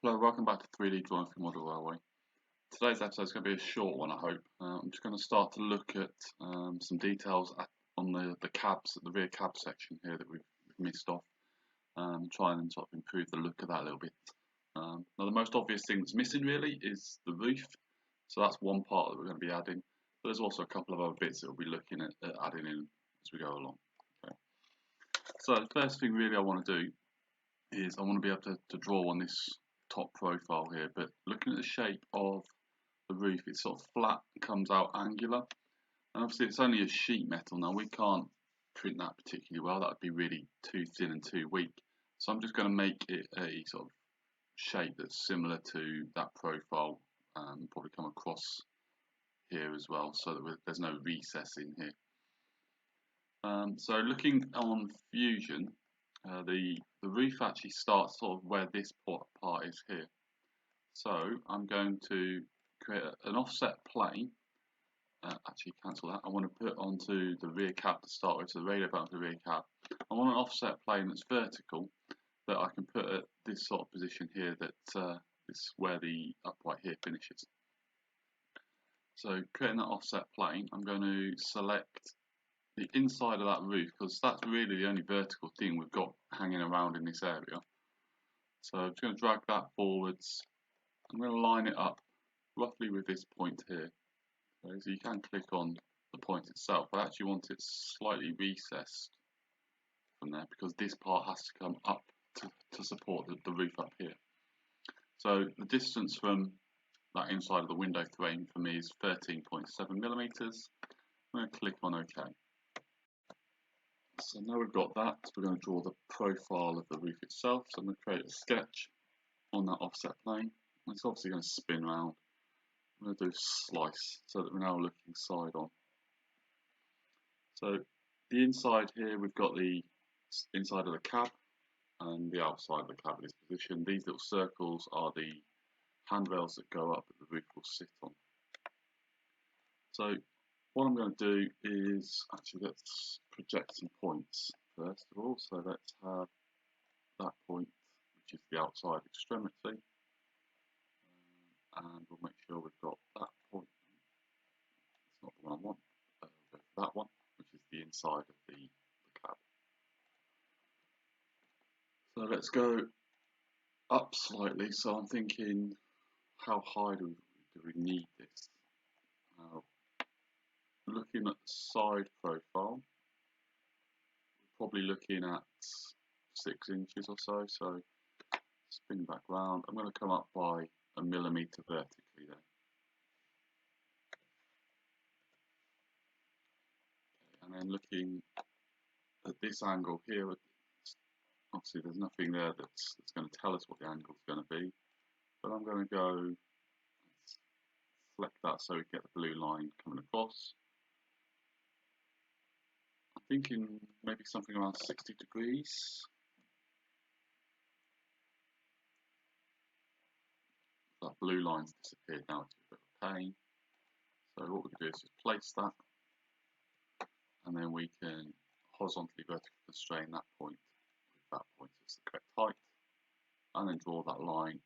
Hello, welcome back to 3D Drawing for Model Railway. Today's episode is going to be a short one, I hope. I'm just going to start to look at some details on the cabs, the rear cab section here that we've missed off, try and sort of improve the look of that a little bit. Now the most obvious thing that's missing really is the roof, so that's one part that we're going to be adding, but there's also a couple of other bits that we'll be looking at adding in as we go along. Okay. So the first thing really I want to do is I want to be able to draw on this top profile here, but looking at the shape of the roof, it's sort of flat, comes out angular, and obviously it's only a sheet metal. Now we can't print that particularly well, that would be really too thin and too weak, so I'm just going to make it a sort of shape that's similar to that profile, probably come across here as well, so that there's no recess in here. So looking on Fusion, the roof actually starts sort of where this part is here. So I'm going to create an offset plane. Actually cancel that. I want to put onto the rear cab to start with, so the radio button to the rear cab. I want an offset plane that's vertical that I can put at this sort of position here, that is where the upright here finishes. So creating that offset plane, I'm going to select the inside of that roof, because that's really the only vertical thing we've got hanging around in this area. So I'm just going to drag that forwards. I'm going to line it up roughly with this point here. Okay, so you can click on the point itself. I actually want it slightly recessed from there, because this part has to come up to support the roof up here. So the distance from that inside of the window frame for me is 13.7 millimeters. I'm going to click on OK. So now we've got that, we're going to draw the profile of the roof itself. So I'm going to create a sketch on that offset plane. It's obviously going to spin around. I'm going to do slice so that we're now looking side on. So the inside here, we've got the inside of the cab and the outside of the cab in this position. These little circles are the handrails that go up that the roof will sit on. So what I'm going to do is, actually let's project some points first of all. So let's have that point, which is the outside extremity, and we'll make sure we've got that point. It's not the one I want. We'll go for that one, which is the inside of the cab. So let's go up slightly. So I'm thinking, how high do we need this? Looking at the side profile, we're probably looking at 6 inches or so. So spin back round. I'm going to come up by a millimetre vertically there. And then looking at this angle here, obviously there's nothing there that's going to tell us what the angle is going to be, but I'm going to go select that so we get the blue line coming across. I'm thinking maybe something around 60 degrees. That blue line's disappeared now, it's a bit of a pain. So what we can do is just place that, and then we can horizontally vertically constrain that point with that point as the correct height, and then draw that line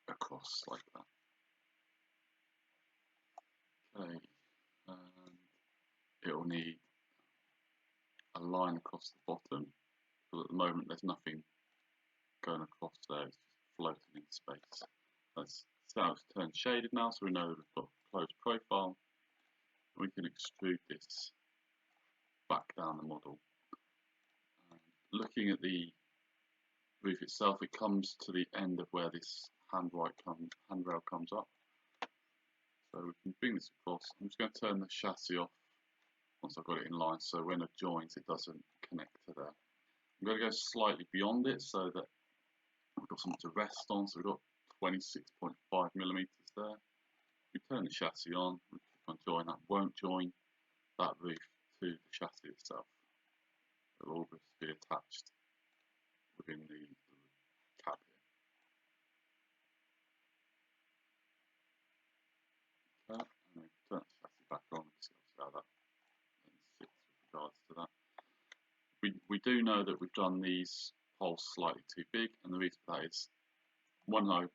across like that. Okay, and it will need a line across the bottom, because at the moment there's nothing going across there, it's just floating in space. That's how it's turned shaded now, so we know that we've got closed profile. We can extrude this back down the model. Looking at the roof itself, it comes to the end of where this handrail comes up. So we can bring this across. I'm just going to turn the chassis off once I've got it in line, so when it joins it doesn't connect to there. I'm going to go slightly beyond it so that we've got something to rest on. So we've got 26.5 millimeters there. We turn the chassis on, we click on join. That won't join that roof to the chassis itself. It will all just be attached within the cab here. Okay, and then turn the chassis back on and see how that sits with regards to that. We do know that we've done these holes slightly too big, and the reason for that is when I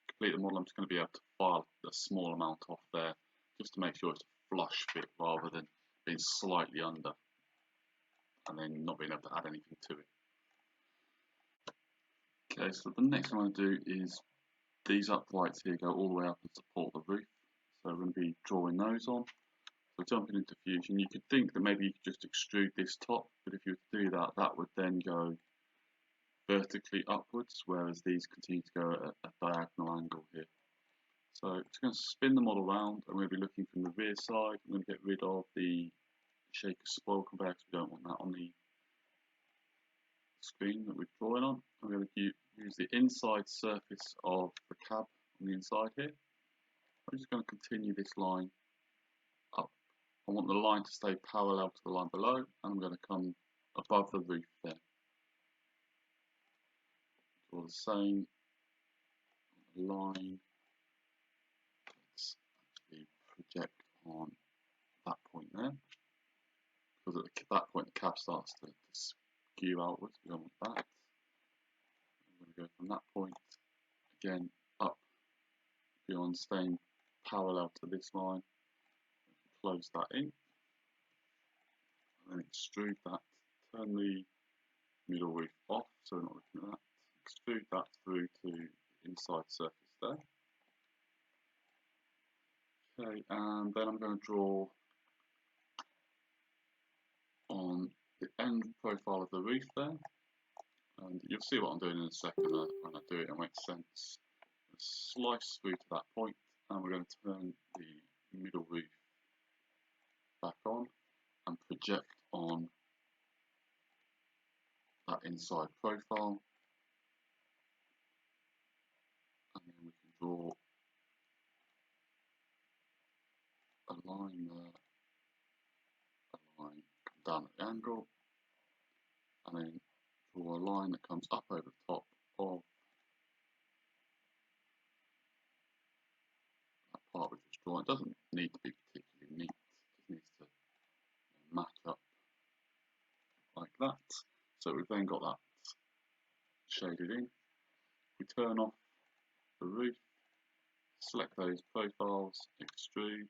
complete the model, I'm just going to be able to file a small amount off there, just to make sure it's a flush fit rather than being slightly under and then not being able to add anything to it. Okay, so the next one I do is these uprights here go all the way up and support the roof. So we're going to be drawing those on. So jumping into Fusion, you could think that maybe you could just extrude this top, but if you were to do that, that would then go vertically upwards, whereas these continue to go at a diagonal angle here. So I'm just going to spin the model around, and we'll be looking from the rear side. I'm going to get rid of the shaker spoil conveyor because we don't want that on the screen that we're drawing on. I'm going to use the inside surface of the cab on the inside here. I'm just going to continue this line up. I want the line to stay parallel to the line below, and I'm going to come above the roof there. Draw the same line. Let's actually project on that point there, because at that point the cab starts to skew outwards. We don't want that. I'm going to go from that point again up beyond, staying parallel to this line. Close that in, and then extrude that. Turn the middle roof off, so we're not looking at that. Extrude that through to the inside surface there. Okay, and then I'm going to draw on the end profile of the roof there, and you'll see what I'm doing in a second. When I do it, it makes sense. Slice through to that point, and we're going to turn the middle roof back on and project on that inside profile, and then we can draw a line there, a line down at the angle, and then draw a line that comes up over the top of that part we've just drawn. It doesn't need to be particularly neat, it just needs to match up like that. So we've then got that shaded in. We turn off the roof, select those profiles, extrude,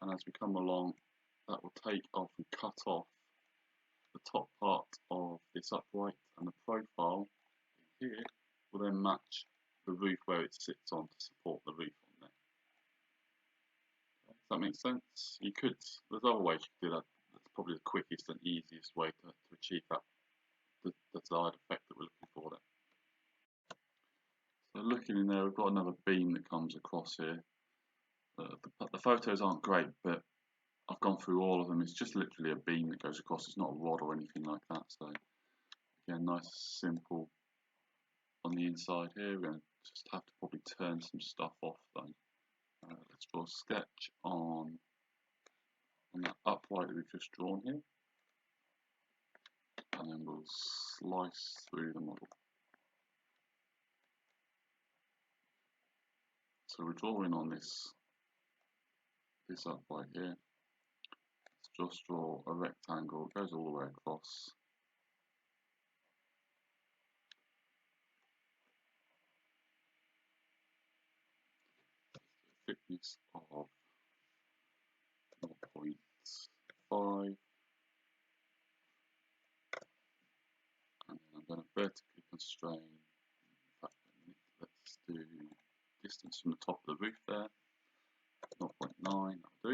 and as we come along, that will take off and cut off the top part of this upright, and the profile here will then match the roof where it sits on to support the roof on there. Does that make sense? You could, there's other ways you could do that. That's probably the quickest and easiest way to achieve that the desired effect that we're looking for there. So looking in there, we've got another beam that comes across here. The photos aren't great, but I've gone through all of them. It's just literally a beam that goes across. It's not a rod or anything like that. So again, nice, simple on the inside here. We're going to just have to probably turn some stuff off though. Let's draw a sketch on that upright that we've just drawn here, and then we'll slice through the model. So we're drawing on this upright here. Let's just draw a rectangle, it goes all the way across. Thickness of 0.5, and then I'm going to vertically constrain. In fact, let's do distance from the top of the roof there, 0.9, that'll do.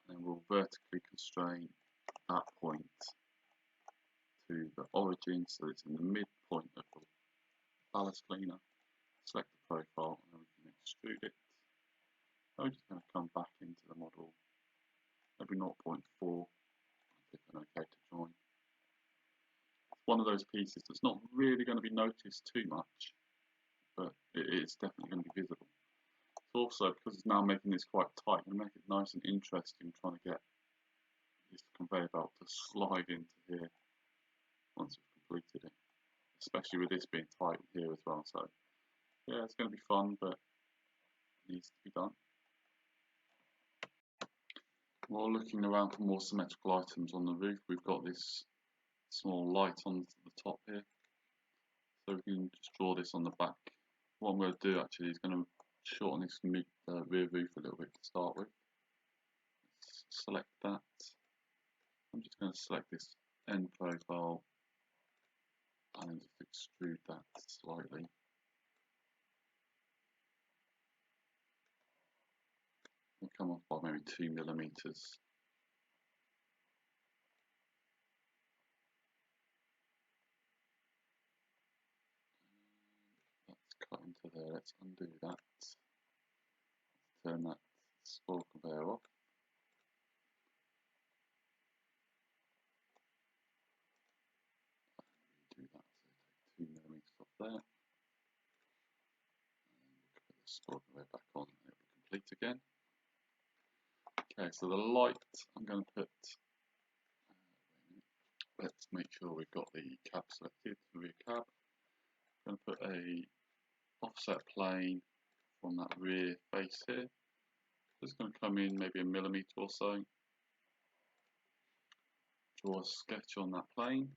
And then we'll vertically constrain that point to the origin, so it's in the midpoint of the ballast cleaner. Select the profile, and then we can extrude it. I'm just going to come back into the model, maybe 0.4, click on OK to join. It's one of those pieces that's not really going to be noticed too much, but it is definitely going to be visible. It's also, because it's now making this quite tight, we make it nice and interesting trying to get this conveyor belt to slide into here once we've completed it, especially with this being tight here as well. So yeah, it's going to be fun, but it needs to be done. While looking around for more symmetrical items on the roof, we've got this small light on the top here. So we can just draw this on the back. What I'm going to do actually is going to shorten this rear roof a little bit to start with. Let's select that. I'm just going to select this end profile and then just extrude that slightly. We'll come off by maybe 2 millimeters. That's cut into there. Let's undo that. Let's turn that spoil conveyor off. Do that. So take 2 millimeters off there. Put the spoil conveyor back on and it'll be complete again. Okay, so the light I'm going to put, let's make sure we've got the cab selected, the rear cab. I'm going to put a offset plane from that rear face here. Just going to come in maybe a millimeter or so. Draw a sketch on that plane.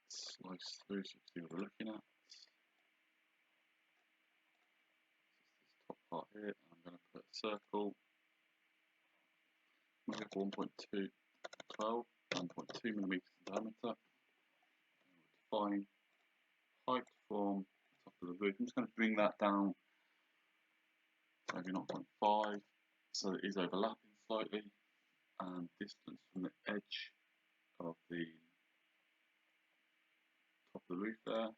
Slice through so you can see what we're looking at. This top part here, I'm going to put a circle. Maybe 1.2 millimeters in diameter. Define height from the top of the roof. I'm just going to bring that down to maybe 0.5 so that it is overlapping slightly, and distance from the edge of the top of the roof there.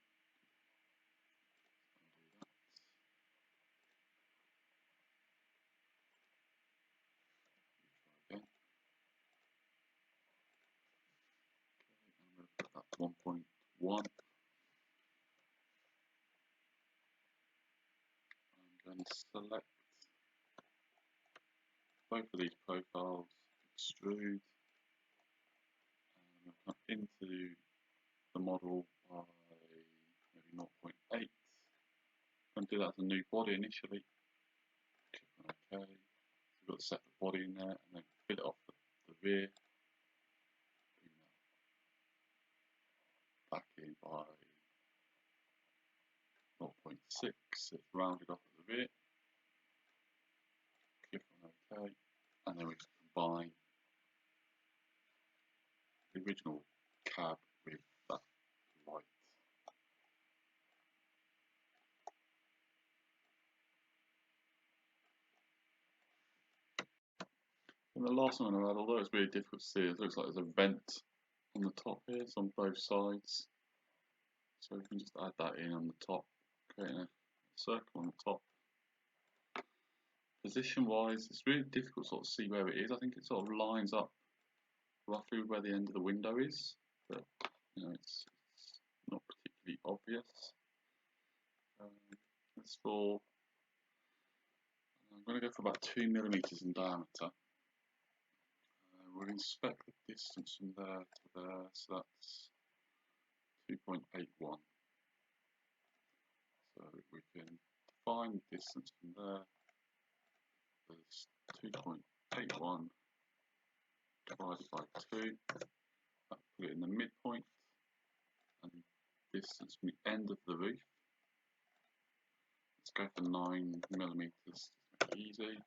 Okay. I'm going to put that to 1.1. I'm going to select both of these profiles, extrude, and come into the model by maybe 0.8. I'm going to do that as a new body initially. Click on OK. So we've got a separate body in there, and then fit it off the rear. Bring that back in by 0.6. So it's rounded off at the rear. Click on OK, and then we can combine the original cab with that light. And the last one I add, although it's really difficult to see, it looks like there's a vent on the top here, so on both sides. So we can just add that in on the top, creating a circle on the top. Position wise, it's really difficult to sort of see where it is. I think it sort of lines up roughly where the end of the window is, but you know, it's not particularly obvious. As for, I'm going to go for about 2 millimeters in diameter. We'll inspect the distance from there to there, so that's 2.81. So we can define the distance from there as 2.81 divided by 2. That put it in the midpoint, and distance from the end of the roof. Let's go for 9 millimeters to make it easy.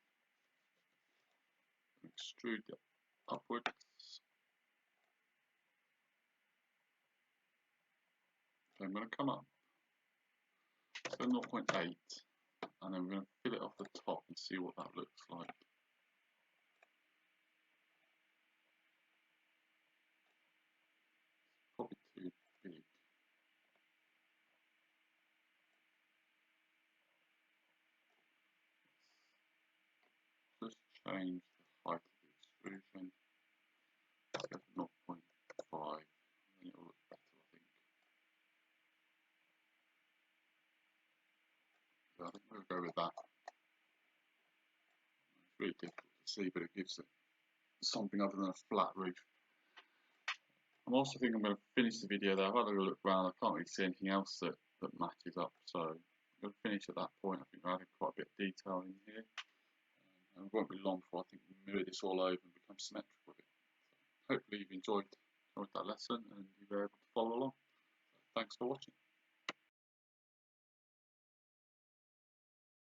Extrude it upwards. So I'm going to come up to 0.8, and then we're going to fill it off the top and see what that looks like. Probably too big. Just change the height of the extrusion. Let's go for 0.5, and then it will look better, I think. So I think we'll go with that. It's really difficult to see, but it gives it something other than a flat roof. I'm also thinking I'm going to finish the video there. I've had a look around, I can't really see anything else that matches up, so I'm going to finish at that point. I think we're adding quite a bit of detail in here. And it won't be long before I think we mirror this all over and become symmetrical with it. So hopefully you've enjoyed with that lesson and you were able to follow along. Thanks for watching.